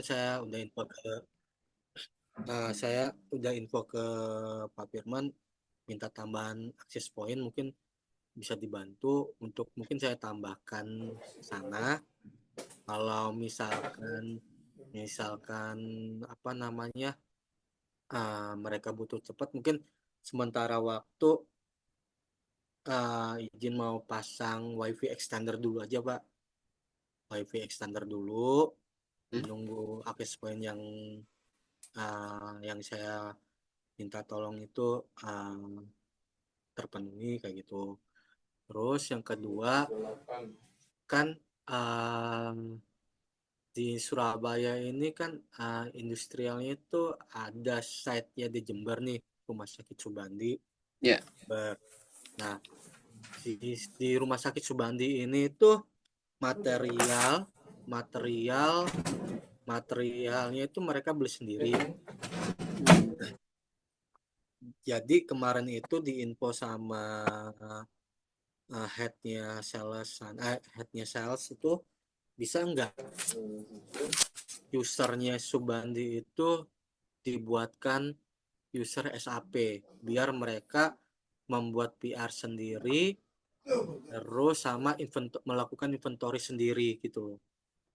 saya udah info ke Pak Firman minta tambahan akses point, mungkin bisa dibantu untuk mungkin saya tambahkan sana. Kalau misalkan apa namanya, mereka butuh cepat, mungkin sementara waktu izin mau pasang wifi extender dulu aja Pak, wifi extender dulu menunggu akses point yang saya minta tolong itu terpenuhi kayak gitu. Terus yang kedua kan, di Surabaya ini kan, industrialnya itu ada site-nya di Jember nih, Rumah Sakit Subandi. Ya. Jember. Nah, di Rumah Sakit Subandi ini tuh materialnya itu mereka beli sendiri. Jadi kemarin itu diinfo sama headnya sales itu, bisa nggak usernya Subandi itu dibuatkan user SAP biar mereka membuat PR sendiri, terus sama melakukan inventory sendiri gitu,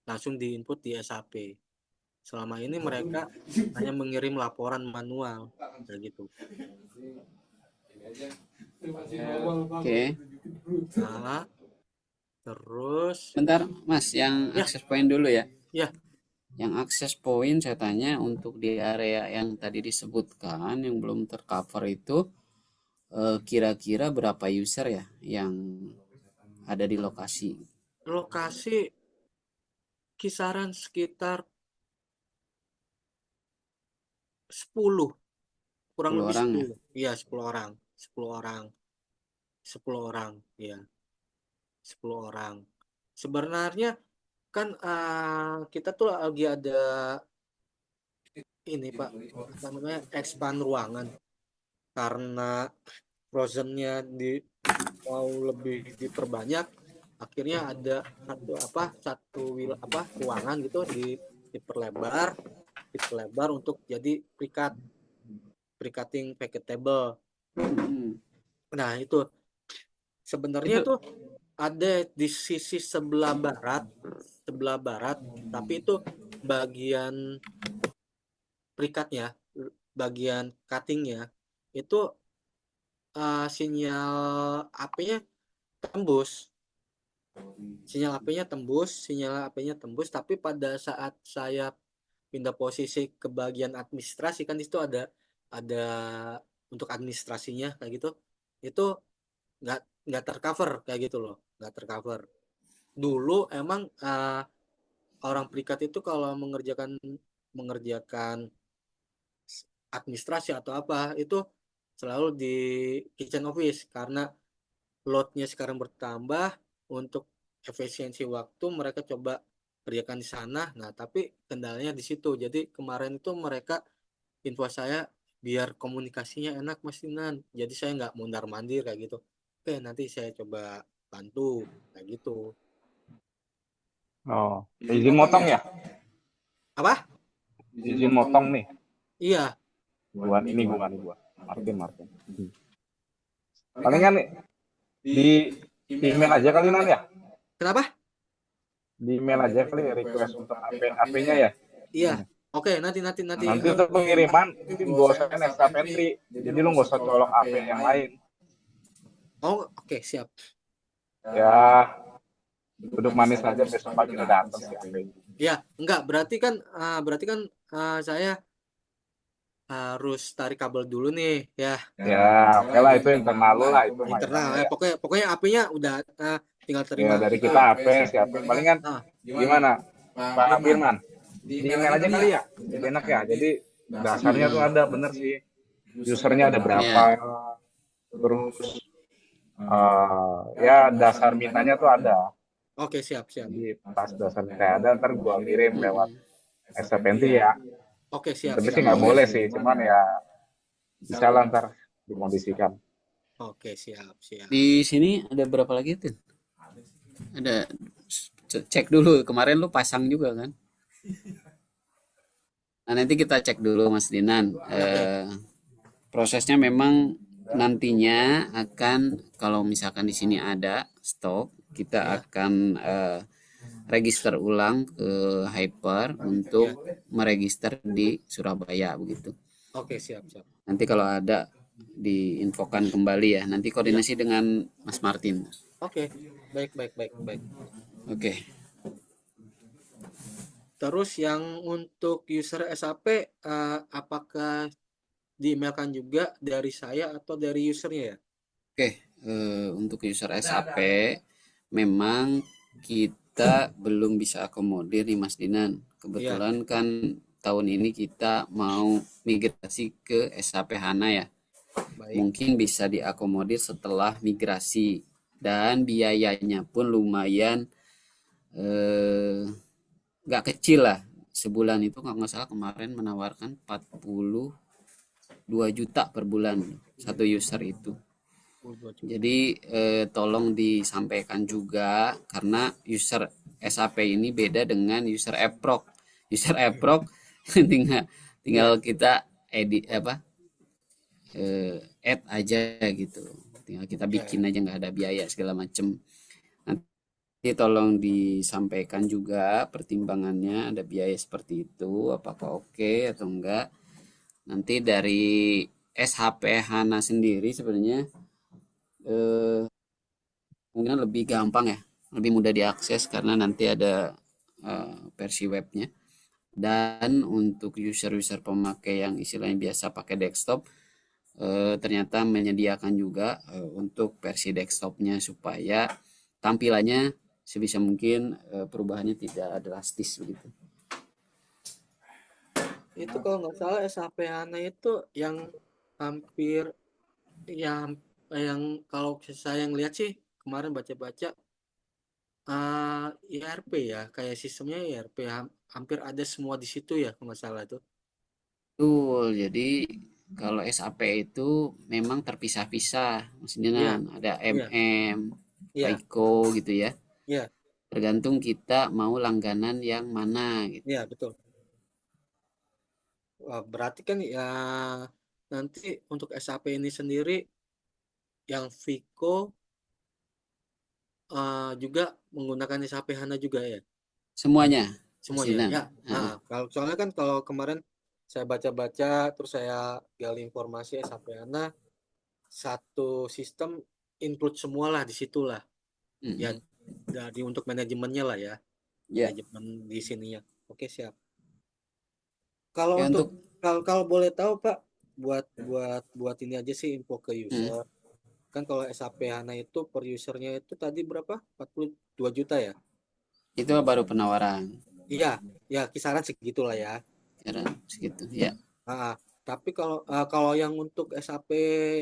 langsung diinput di SAP. Selama ini mereka hanya mengirim laporan manual kayak gitu. Oke. Nah, terus Bentar, Mas, yang ya akses point dulu ya. ya Yang akses point saya tanya untuk di area yang tadi disebutkan yang belum tercover itu kira-kira berapa user ya yang ada di lokasi? lokasi kisaran sekitar 10, kurang 10 lebih orang ya? 10. Iya, 10 orang. 10 orang. 10 orang, ya. 10 orang. Sebenarnya kan, kita tuh lagi ada ini Pak, apa namanya, expand ruangan karena frozennya mau lebih diperbanyak. Akhirnya ada satu ruangan gitu diperlebar diperlebar untuk jadi pre-cutting packet table. Nah, itu sebenarnya Itu tuh ada di sisi sebelah barat, tapi itu bagian perikatnya, bagian cuttingnya itu, sinyal AP-nya tembus, sinyal AP-nya tembus, tapi pada saat saya pindah posisi ke bagian administrasi, kan di situ ada untuk administrasinya kayak gitu, itu nggak nggak tercover kayak gitu loh, nggak tercover. Dulu emang, orang perikat itu kalau mengerjakan administrasi atau apa itu selalu di kitchen office, karena loadnya sekarang bertambah. Untuk efisiensi waktu mereka coba kerjakan di sana. Nah, tapi kendalanya di situ. Jadi kemarin itu mereka info saya biar komunikasinya enak Mas Dinan, jadi saya nggak mondar mandir kayak gitu. Oke, nanti saya coba bantu kayak gitu. Oh, izin motong ya? Apa? Izin motong nih. Iya. Buat Martin. Palingan di email aja kali Nan ya? Kenapa? Di email aja kali request untuk AP-nya ya? Iya. Oke, nanti Nanti untuk pengiriman mungkin gue usahain extra pantry. Jadi lu nggak usah colok AP yang lain. Oh, oke, siap. Ya, duduk manis aja besok pagi udah datang sih AP-nya. Ya, enggak, berarti kan saya harus tarik kabel dulu nih ya. Ya, oke lah itu internal lu lah itu. Internal ya, pokoknya AP-nya udah tinggal terima. Ya dari kita AP siapin. Palingan gimana Pak Firman? Di email aja kali ya, jadi enak ya. Jadi dasarnya tuh ada bener sih, usernya ada berapa, terus ya dasar mintanya tuh ada. Oke, siap. Jadi pas dasar minta ada, ntar gua kirim lewat SPNT ya. Oke, siap. Tapi sih nggak boleh sih, cuman ya bisa lah ntar dikondisikan. Oke, siap. Di sini ada berapa lagi tuh? Ada, cek dulu, kemarin lu pasang juga kan? Nah, nanti kita cek dulu Mas Dinan. Prosesnya memang nantinya akan, kalau misalkan di sini ada stok, kita Ya, akan register ulang ke Hyper untuk ya. meregister di Surabaya begitu. Oke, siap, siap. Nanti kalau ada diinfokan kembali ya. Nanti Ya. koordinasi dengan Mas Martin. Oke, baik, baik, baik, baik. Oke. Terus yang untuk user SAP, apakah di-emailkan juga dari saya atau dari usernya ya? Oke, untuk user SAP memang kita belum bisa akomodir nih Mas Dinan. Iya, Kebetulan kan tahun ini kita mau migrasi ke SAP HANA ya. baik. Mungkin bisa diakomodir setelah migrasi dan biayanya pun lumayan nggak kecil lah. Sebulan itu kalau nggak salah kemarin menawarkan 42 juta per bulan satu user itu. Jadi tolong disampaikan juga karena user SAP ini beda dengan user Eproc. User Eproc tinggal Iya, kita edit add aja gitu. Tinggal kita iya, bikin iya. aja, nggak ada biaya segala macem. Nanti tolong disampaikan juga pertimbangannya, ada biaya seperti itu, apakah oke atau enggak. Nanti dari SHP HANA sendiri sebenarnya mungkin lebih gampang ya, lebih mudah diakses karena nanti ada versi webnya. Dan untuk user-user pemakai yang istilahnya biasa pakai desktop, ternyata menyediakan juga untuk versi desktopnya supaya tampilannya sebisa mungkin perubahannya tidak drastis begitu. Itu kalau nggak salah SAP HANA itu yang hampir yang kalau saya ngeliat sih kemarin baca-baca ERP ya, kayak sistemnya ERP hampir ada semua di situ ya kalau nggak salah itu. Betul, jadi kalau SAP itu memang terpisah-pisah, maksudnya Iya, ada iya, MM, iya, FICO gitu ya. iya, Tergantung kita mau langganan yang mana gitu. iya betul. Wah, berarti kan ya nanti untuk SAP ini sendiri yang Vico juga menggunakan SAP HANA juga ya Semuanya, Mas semuanya Dinan. ya. Nah, Kalau soalnya kan kalau kemarin saya baca-baca terus saya gali informasi SAP HANA satu sistem include semua lah di situ lah ya, mm, dari untuk manajemennya lah ya, ya, manajemen di sininya. Oke, siap. Kalau ya untuk untuk kalau boleh tahu Pak, buat buat ini aja sih info ke mm, user. Kan kalau SAP HANA itu per usernya itu tadi berapa? 42 juta ya? itu baru penawaran. Iya, ya kisaran segitulah ya. Sekarang segitu. Ya, Ah, tapi kalau yang untuk SAP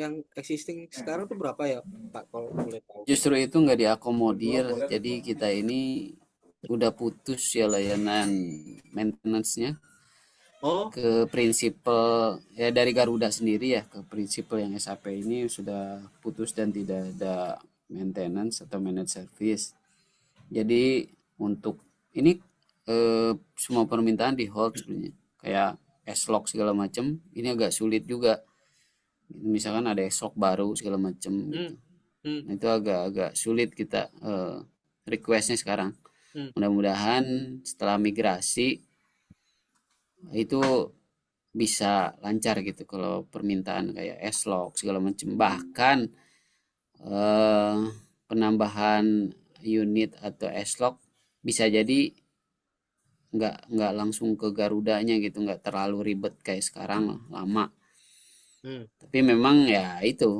yang existing sekarang tuh berapa ya Pak kalau boleh tahu? justru itu nggak diakomodir. Jadi kita ini udah putus ya layanan maintenance-nya Oh, ke prinsipal ya dari Garuda sendiri ya, ke prinsipal yang SAP ini sudah putus dan tidak ada maintenance atau managed service. Jadi untuk ini semua permintaan di hold sebenarnya, kayak S-Log segala macam ini agak sulit juga. Misalkan ada S-Log baru segala macam gitu. hmm, hmm, Nah, itu agak-agak sulit kita requestnya sekarang. hmm. Mudah-mudahan setelah migrasi itu bisa lancar gitu kalau permintaan kayak S-Log segala macam, bahkan eh, penambahan unit atau S-Log bisa jadi nggak langsung ke Garudanya gitu, nggak terlalu ribet kayak sekarang lama. Hmm, Tapi memang ya itu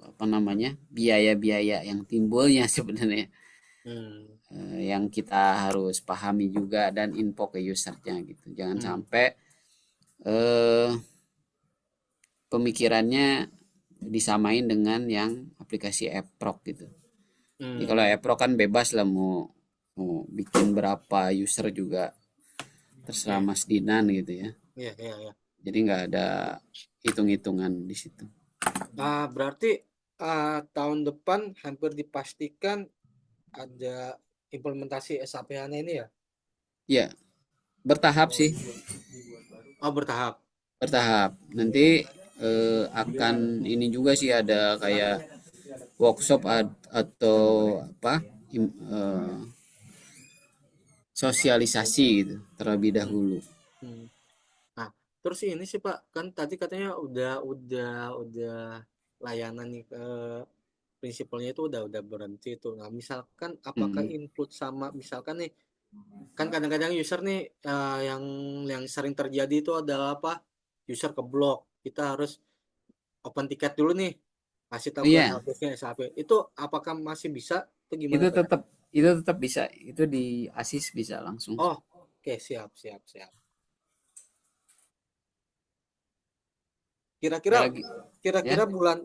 apa namanya, biaya-biaya yang timbulnya sebenarnya hmm, yang kita harus pahami juga dan info ke usernya gitu. Jangan hmm, sampai eh, pemikirannya disamain dengan yang aplikasi Eproc gitu. Jadi kalau hmm. Eproc kan bebas lah mau bikin berapa user juga terserah Ya, Mas Dinan gitu ya. ya, ya, ya. Jadi nggak ada hitung-hitungan di situ. Berarti tahun depan hampir dipastikan ada implementasi SAP HANA ini ya? Ya, bertahap Oh, sih. Oh, bertahap. Bertahap. Nanti akan ini juga sih ada kayak workshop atau apa sosialisasi gitu terlebih Hmm. dahulu. Hmm. Nah, terus ini sih Pak, kan tadi katanya udah layanan nih ke prinsipalnya itu udah berhenti tuh. Nah, misalkan apakah Hmm. include sama misalkan nih, kan kadang-kadang user nih yang sering terjadi itu adalah apa? User ke blok. Kita harus open tiket dulu nih, kasih tahu ke Iya, helpdesk-nya SAP. Itu apakah masih bisa atau gimana itu Pak? tetap itu tetap bisa. Itu di ASIS bisa langsung. Oh, oke, siap, siap, siap. Kira-kira Apalagi ya. kira-kira bulan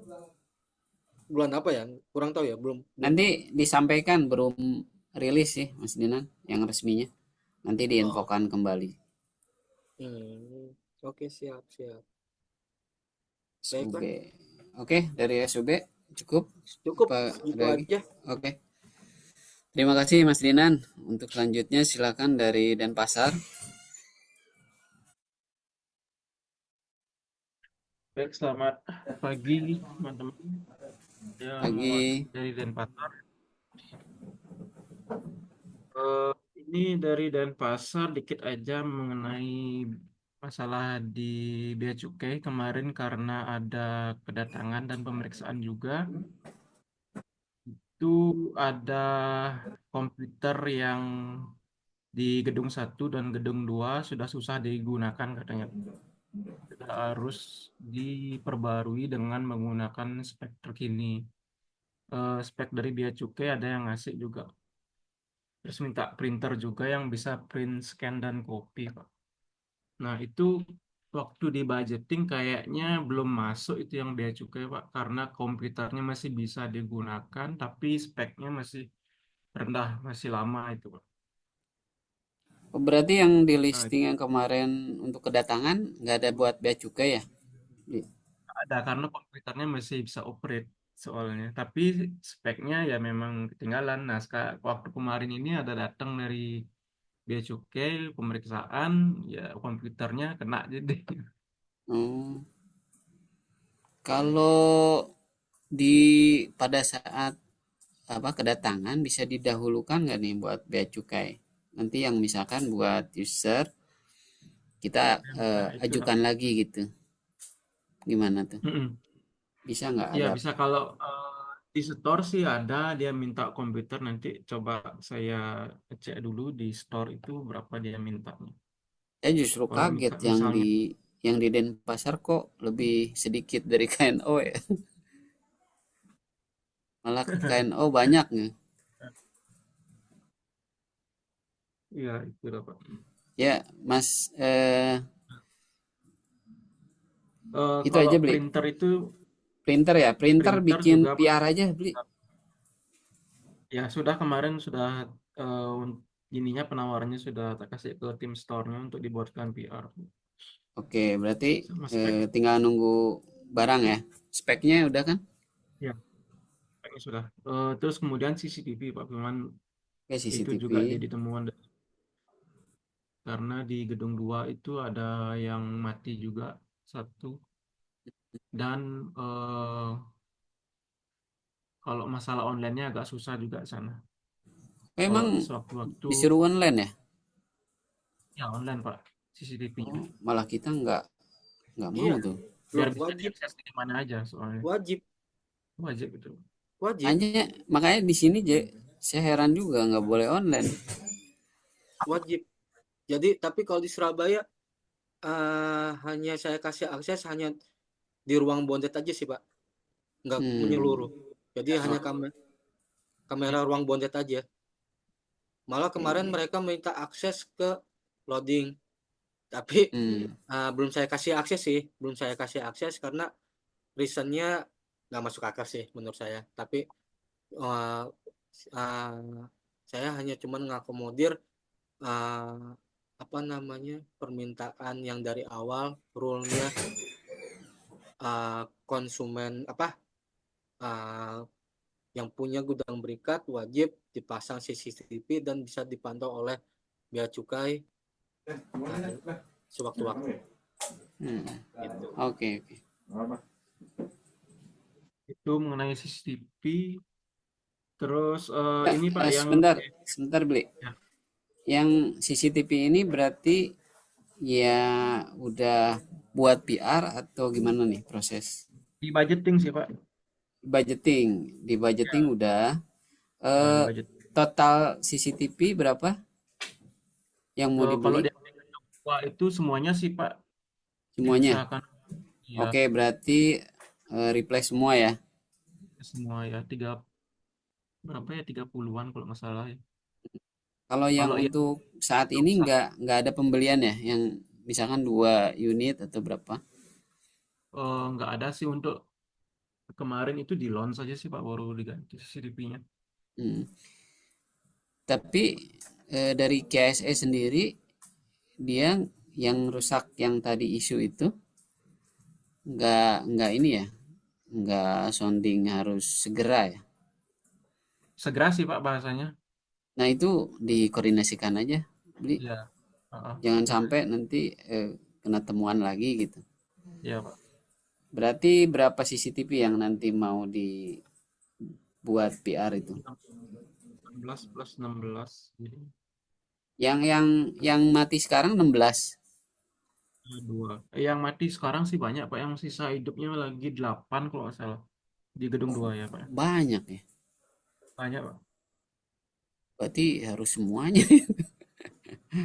bulan apa ya? Kurang tahu ya, belum belum. Nanti disampaikan belum rilis sih Mas Dinan yang resminya. Nanti Oh, diinfokan kembali. oke, siap, siap. Baiklah, SUB. Oke, dari SUB cukup cukup apa segitu ada lagi? aja. Oke. Terima kasih Mas Dinan. Untuk selanjutnya silakan dari Denpasar. Baik, selamat pagi teman-teman. Ya, Muhammad Pagi. dari Denpasar. Ini dari Denpasar dikit aja mengenai masalah di Bea Cukai kemarin karena ada kedatangan dan pemeriksaan juga. Itu ada komputer yang di gedung 1 dan gedung 2 sudah susah digunakan katanya. Sudah harus diperbarui dengan menggunakan spek terkini. Spek dari Bea Cukai ada yang ngasih juga. Terus minta printer juga yang bisa print, scan, dan copy, Pak. Nah, itu waktu di budgeting kayaknya belum masuk itu yang Bea Cukai, Pak. Karena komputernya masih bisa digunakan, tapi speknya masih rendah, masih lama itu, Pak. Oh, berarti yang di Nah, listing yang kemarin untuk kedatangan nggak ada buat bea cukai ya? ada karena komputernya masih bisa operate soalnya. Tapi speknya ya memang ketinggalan. Nah, waktu kemarin ini ada datang dari Bea Cukai, pemeriksaan, ya komputernya kena jadi. Oh, kalau di pada saat apa kedatangan bisa didahulukan nggak nih buat bea cukai? Nanti yang misalkan buat user kita Nah, itu ajukan lagi gitu. Gimana tuh? namanya. Bisa nggak Ya ada? bisa kalau di store sih ada dia minta komputer nanti coba saya cek dulu di store itu berapa dia mintanya. Saya justru Kalau kaget minta misalnya yang di Denpasar kok lebih sedikit dari KNO ya. Malah KNO banyak nih. ya itu lah Pak. Ya, Mas itu Kalau aja beli. printer itu Printer ya, printer printer bikin juga Pak. PR aja beli. Ya sudah kemarin sudah eh, ininya penawarannya sudah tak kasih ke tim store-nya untuk dibuatkan PR Oke, berarti sama spek. tinggal nunggu barang ya. Speknya udah kan? Ya, speknya sudah. Terus kemudian CCTV Pak Firman Oke, itu CCTV. juga jadi temuan karena di gedung 2 itu ada yang mati juga satu dan kalau masalah online-nya agak susah juga sana kalau Memang sewaktu-waktu disuruh online ya? ya online Pak CCTV-nya Oh, malah kita nggak mau Iya, tuh. biar loh, bisa wajib, diakses di mana aja soalnya wajib, wajib itu. wajib, Hanya makanya di sini saya heran juga nggak boleh online. wajib. Jadi, tapi kalau di Surabaya hanya saya kasih akses hanya di ruang bondet aja sih, Pak. Nggak Hmm. menyeluruh. Jadi hanya kamera ruang bondet aja. Malah kemarin mereka minta akses ke loading, tapi Hmm. belum saya kasih akses sih, belum saya kasih akses karena reasonnya nggak masuk akal sih menurut saya. Tapi uh, uh, saya hanya cuman ngakomodir uh, apa namanya permintaan yang dari awal rule-nya konsumen apa uh, yang punya gudang berikat wajib dipasang CCTV dan bisa dipantau oleh bea cukai sewaktu-waktu. Hmm. Gitu. Oke, oke. Itu mengenai CCTV. Terus ini Pak yang Sebentar beli. ya, Yang CCTV ini berarti ya udah buat PR atau gimana nih proses di budgeting sih Pak. budgeting? Di budgeting Ya, udah. ya di Eh, budget. total CCTV berapa yang mau Kalau dibeli? di Wah, itu semuanya sih Pak Semuanya. diusahakan ya Oke, berarti replace semua ya. semua ya berapa ya 30-an kalau nggak salah ya. Kalau yang Kalau yang untuk saat ini nggak ada pembelian ya, yang misalkan 2 unit atau berapa? nggak ada sih untuk kemarin itu di launch saja sih Pak baru diganti CCTV-nya. Hmm. Tapi dari KSE sendiri dia yang rusak yang tadi isu itu nggak ini ya, nggak sounding harus segera ya. Segera sih Pak bahasanya. Nah itu dikoordinasikan aja, beli. Ya. Heeh. Jangan sampai nanti kena temuan lagi gitu. Ya Pak. Berarti berapa CCTV yang nanti mau dibuat PR itu? 16 plus 16 jadi Yang mati sekarang 16. dua. Yang mati sekarang sih banyak Pak. Yang sisa hidupnya lagi 8 kalau nggak salah di gedung Oh, 2 ya Pak. banyak ya. Banyak Pak. Berarti harus semuanya.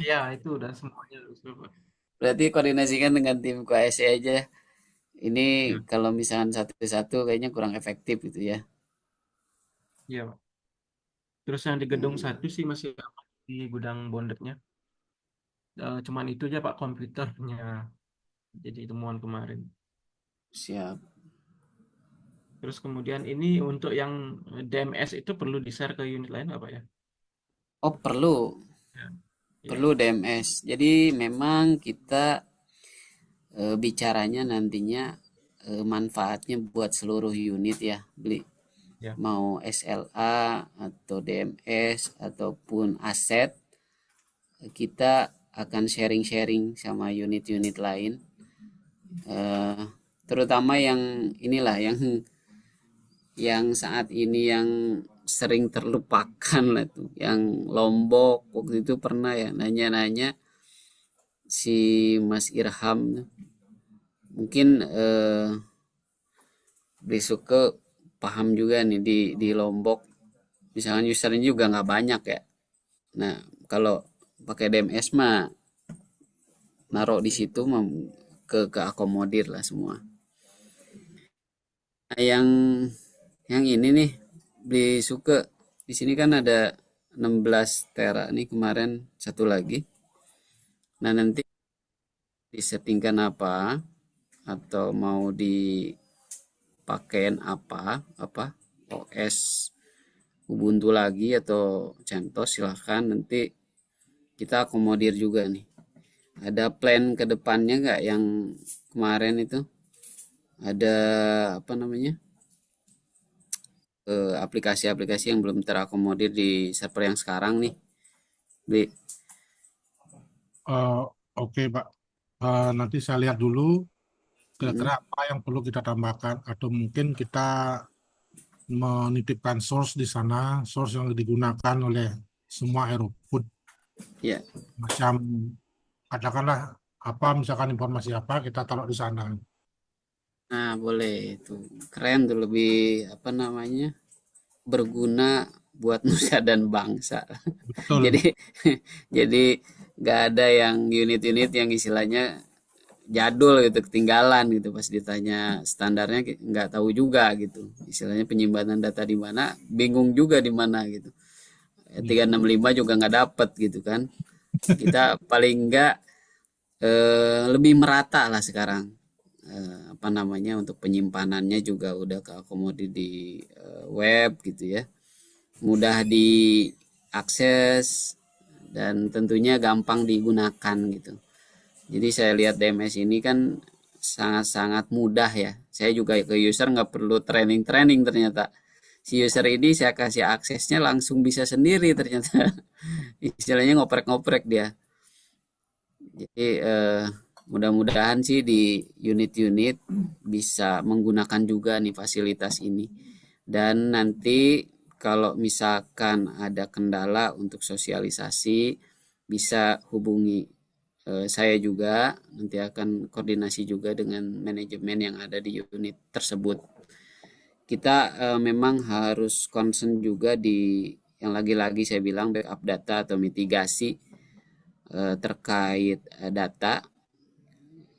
Ya itu udah semuanya harus Pak. Berarti koordinasikan dengan tim KSE aja. Ini Ya, kalau misalkan satu-satu kayaknya kurang efektif gitu ya. iya Pak. Terus yang di gedung Hmm, 1 sih masih aman di gudang bondednya. Cuman itu aja Pak komputernya jadi temuan kemarin. siap. Terus kemudian ini untuk yang DMS itu perlu di-share ke unit lain nggak Pak ya? Oh, perlu. Ya, ya, Perlu DMS. Jadi memang kita bicaranya nantinya manfaatnya buat seluruh unit ya, beli. ya. Mau SLA atau DMS ataupun aset, kita akan sharing-sharing sama unit-unit lain. Eh, terutama yang inilah yang saat ini yang sering terlupakan lah tuh, yang Lombok waktu itu pernah ya nanya-nanya si Mas Irham mungkin besok ke paham juga nih di Lombok misalkan usernya juga nggak banyak ya. Nah kalau pakai DMS mah naruh di situ mah ke akomodir lah semua. Nah, yang ini nih beli suka di sini kan ada 16 tera nih kemarin satu lagi. Nah nanti disettingkan apa atau mau dipakein apa OS Ubuntu lagi atau CentOS silahkan nanti kita akomodir juga nih. Ada plan ke depannya nggak yang kemarin itu? Ada apa namanya? Aplikasi-aplikasi yang belum terakomodir di server yang sekarang nih. Beli. Eh, Oke, Pak. Nanti saya lihat dulu Hmm, kira-kira apa yang perlu kita tambahkan atau mungkin kita menitipkan source di sana, source yang digunakan oleh semua Aerofood. ya. Macam katakanlah apa misalkan informasi apa kita taruh di sana. Nah, boleh itu. Keren tuh lebih apa namanya? Berguna buat nusa dan bangsa. Jadi Betul. jadi nggak ada yang unit-unit yang istilahnya jadul gitu ketinggalan gitu pas ditanya standarnya nggak tahu juga gitu istilahnya penyimpanan data di mana bingung juga di mana gitu. Iya. 365 juga nggak dapet gitu kan kita paling nggak lebih merata lah sekarang. Apa namanya untuk penyimpanannya juga udah keakomodir di web gitu ya mudah diakses dan tentunya gampang digunakan gitu. Jadi saya lihat DMS ini kan sangat-sangat mudah ya. Saya juga ke user nggak perlu training-training ternyata. Si user ini saya kasih aksesnya langsung bisa sendiri ternyata. Istilahnya ngoprek-ngoprek dia. Jadi mudah-mudahan sih di unit-unit bisa menggunakan juga nih fasilitas ini. Dan nanti kalau misalkan ada kendala untuk sosialisasi, bisa hubungi saya juga, nanti akan koordinasi juga dengan manajemen yang ada di unit tersebut. Kita memang harus concern juga di yang lagi-lagi saya bilang backup data atau mitigasi terkait data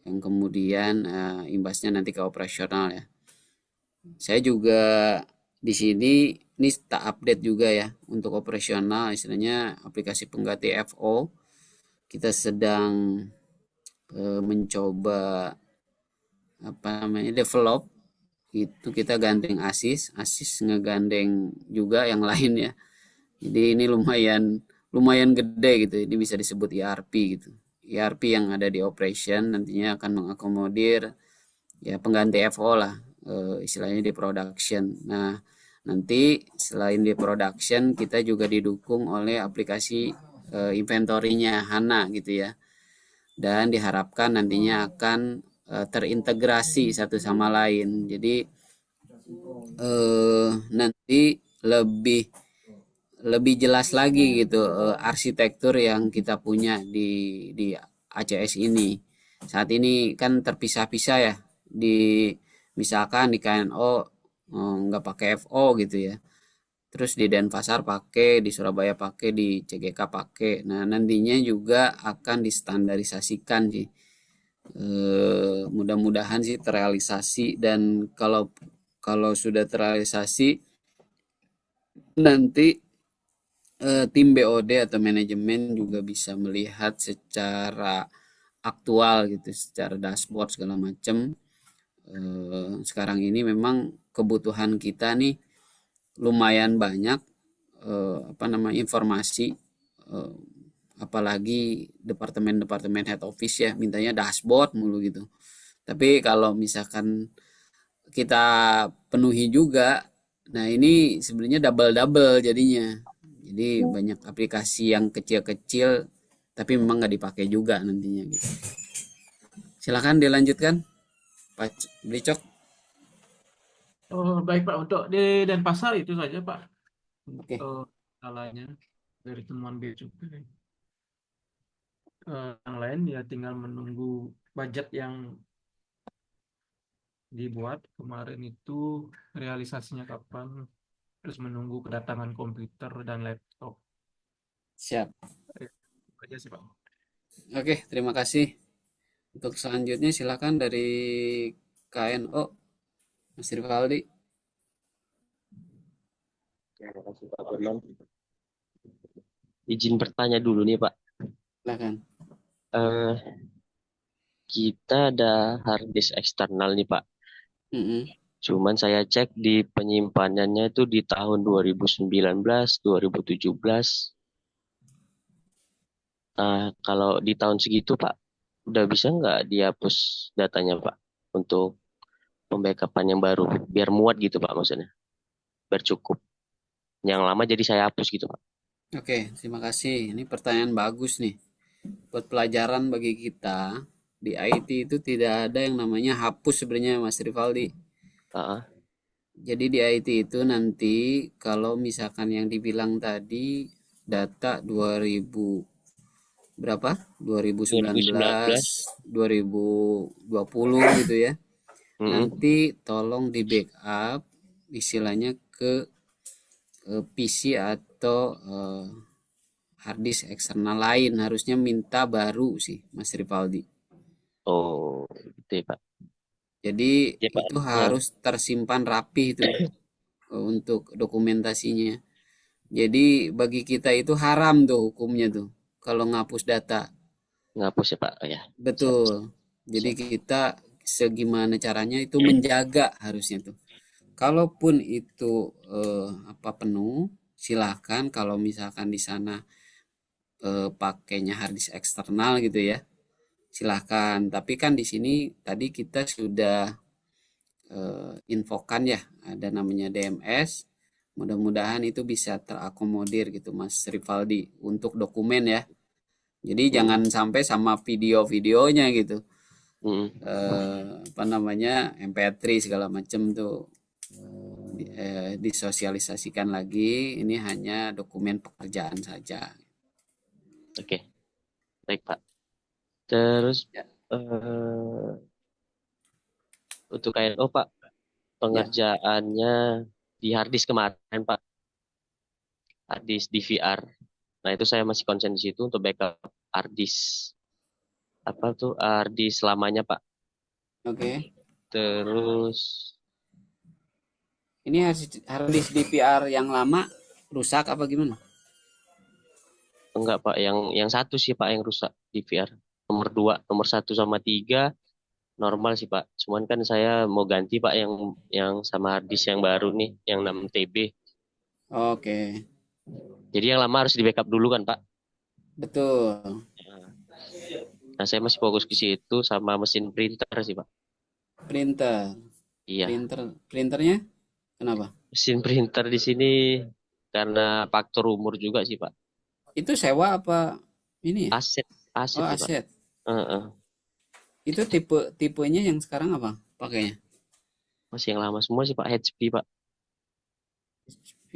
yang kemudian imbasnya nanti ke operasional ya. Saya juga di sini ini tak update juga ya untuk operasional, istilahnya aplikasi pengganti FO. Kita sedang mencoba apa namanya develop, itu kita gandeng ASIS ngegandeng juga yang lain ya. Jadi ini lumayan gede gitu. Ini bisa disebut ERP gitu. ERP yang ada di operation nantinya akan mengakomodir ya pengganti FO lah, istilahnya di production. Nah, nanti selain di production kita juga didukung oleh aplikasi inventory-nya HANA gitu ya. Dan diharapkan nantinya akan terintegrasi satu sama lain. Jadi nanti lebih jelas lagi gitu arsitektur yang kita punya di ACS ini. Saat ini kan terpisah-pisah ya, di misalkan di KNO nggak pakai FO gitu ya. Terus di Denpasar pakai, di Surabaya pakai, di CGK pakai. Nah, nantinya juga akan distandarisasikan sih. Mudah-mudahan sih terrealisasi, dan kalau sudah terrealisasi nanti tim BOD atau manajemen juga bisa melihat secara aktual gitu, secara dashboard segala macam. Sekarang ini memang kebutuhan kita nih lumayan banyak apa namanya informasi, apalagi departemen-departemen head office ya mintanya dashboard mulu gitu. Tapi kalau misalkan kita penuhi juga, nah ini sebenarnya double jadinya. Jadi banyak aplikasi yang kecil-kecil tapi memang nggak dipakai juga nantinya gitu. Silakan dilanjutkan, Pak Blicok. Oh, baik Pak, untuk di Denpasar itu saja Pak. Oke. Salahnya dari temuan B juga. Yang lain ya tinggal menunggu budget yang dibuat kemarin itu realisasinya kapan, terus menunggu kedatangan komputer dan laptop. Siap. Itu aja sih Pak. Oke, terima kasih. Untuk selanjutnya silakan dari KNO, Mas Rivaldi. Terima kasih Pak Firman. Izin bertanya dulu nih Pak. Silakan. Eh, kita ada hard disk eksternal nih Pak. Cuman saya cek di penyimpanannya itu di tahun 2019, 2017. Kalau di tahun segitu Pak, udah bisa nggak dihapus datanya Pak untuk pembackupan yang baru biar muat gitu Pak, maksudnya biar cukup. Yang lama jadi saya hapus gitu Pak. Oke, terima kasih. Ini pertanyaan bagus nih. Buat pelajaran bagi kita, di IT itu tidak ada yang namanya hapus sebenarnya, Mas Rivaldi. Ah, Jadi di IT itu nanti kalau misalkan yang dibilang tadi data 2000 berapa? 2019, 2020 gitu ya. Nanti tolong di backup istilahnya ke PC atau harddisk eksternal lain, harusnya minta baru sih Mas Rivaldi. oh, gitu ya Pak. Jadi Ya Pak. itu harus tersimpan rapi itu untuk dokumentasinya. Jadi bagi kita itu haram tuh hukumnya tuh kalau ngapus data. Ngapus ya Pak. Oh, ya. Betul. Jadi kita segimana caranya itu menjaga harusnya tuh. Kalaupun itu penuh, silahkan kalau misalkan di sana pakainya harddisk eksternal gitu ya, silahkan. Tapi kan di sini tadi kita sudah infokan ya, ada namanya DMS. Mudah-mudahan itu bisa terakomodir gitu Mas Rivaldi untuk dokumen ya. Jadi jangan sampai sama video-videonya gitu. Mm. apa namanya MP3 segala macam tuh disosialisasikan lagi. Ini hanya dokumen pekerjaan saja. Oke, baik Pak. Terus Ya. Untuk KNO Pak, pengerjaannya di harddisk kemarin Pak, harddisk DVR. Nah itu saya masih konsen di situ untuk backup harddisk apa tuh harddisk selamanya Pak. Oke. Terus Ini harddisk DVR yang lama rusak apa gimana? enggak Pak, yang satu sih Pak yang rusak DVR. Nomor 2, nomor 1 sama 3 normal sih Pak. Cuman kan saya mau ganti Pak yang sama harddisk yang baru nih, yang 6 TB. Oke. Jadi yang lama harus di backup dulu kan Pak. Betul. Nah saya masih fokus ke situ sama mesin printer sih Pak. Printer. Iya, Printernya kenapa? mesin printer di sini karena faktor umur juga sih Pak. Itu sewa apa ini ya? Aset, aset Oh, sih Pak. aset. Heeh. Itu tipenya yang sekarang apa pakainya? Masih yang lama semua sih Pak, HP Pak. HP.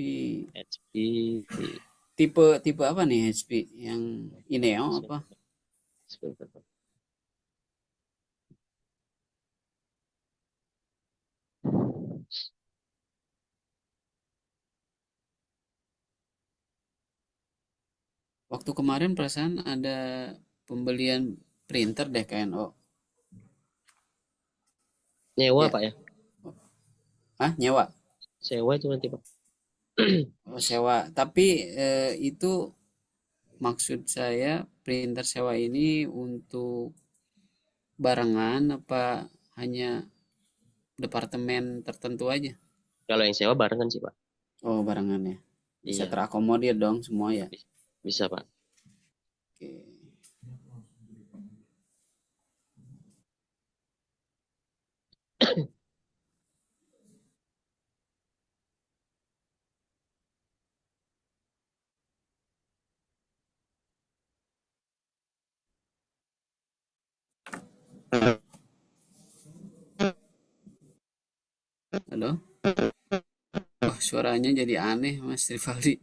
HP. Tipe apa nih HP? Yang Ineo apa? Sebentar, Pak. Waktu kemarin perasaan ada pembelian printer deh KNO. Nyewa Ya. Pak ya? Ah, nyewa. Sewa itu nanti Pak. Oh, sewa. Tapi itu maksud saya printer sewa ini untuk barengan apa hanya departemen tertentu aja? Kalau yang sewa barengan sih Pak. Oh, barengan ya. Bisa Iya, terakomodir dong semua ya. bisa Pak. Oke. Halo? Wah, suaranya jadi aneh, Mas Rivaldi.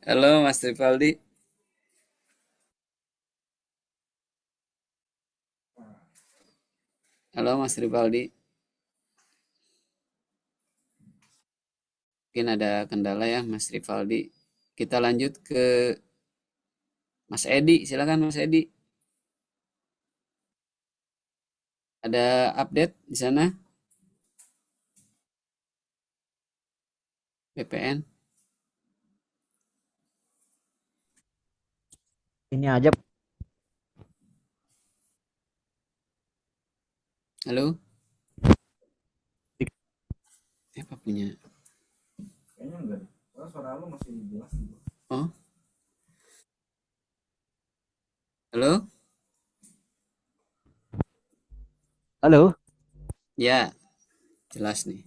Halo, Mas Rivaldi. Halo, Mas Rivaldi. Mungkin ada kendala ya, Mas Rivaldi. Kita lanjut ke Mas Edi. Silakan, Mas Edi. Ada update di sana? BPN? Ini aja Halo? Apa punya? Kayaknya enggak. Suara lu masih jelas. Oh, halo? halo. Ya, jelas nih.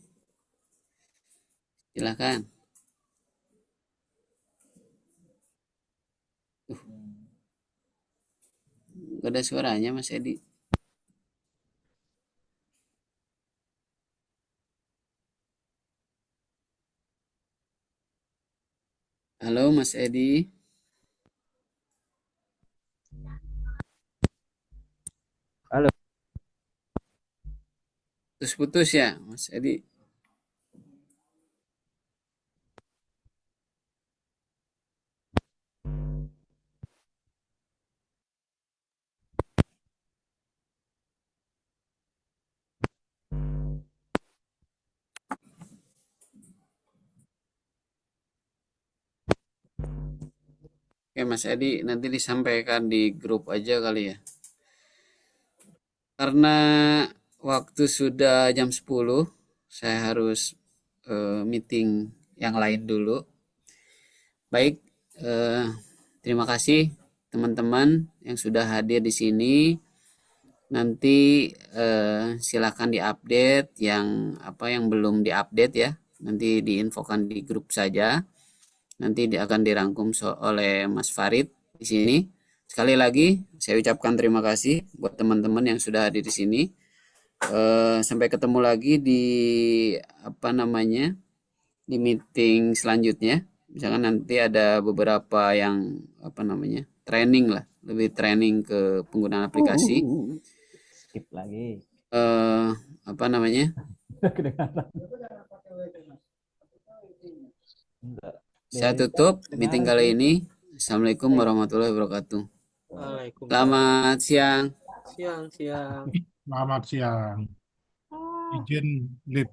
Silakan. Gak ada suaranya, Mas Edi. Halo, Mas Edi. Halo. Putus-putus ya, Mas Edi. Oke, Mas Edi, nanti disampaikan di grup aja kali ya. Karena waktu sudah jam 10, saya harus meeting yang lain dulu. Baik, terima kasih teman-teman yang sudah hadir di sini. Nanti silakan diupdate yang apa yang belum diupdate ya. Nanti diinfokan di grup saja. nanti akan dirangkum oleh Mas Farid di sini. Sekali lagi saya ucapkan terima kasih buat teman-teman yang sudah hadir di sini. Sampai ketemu lagi di di meeting selanjutnya. Misalkan nanti ada beberapa yang training lah, lebih training ke penggunaan aplikasi. Skip lagi. Saya tutup meeting kali ini. Assalamualaikum warahmatullahi wabarakatuh. Waalaikumsalam. Selamat siang. Siang. Selamat siang. Izin leave.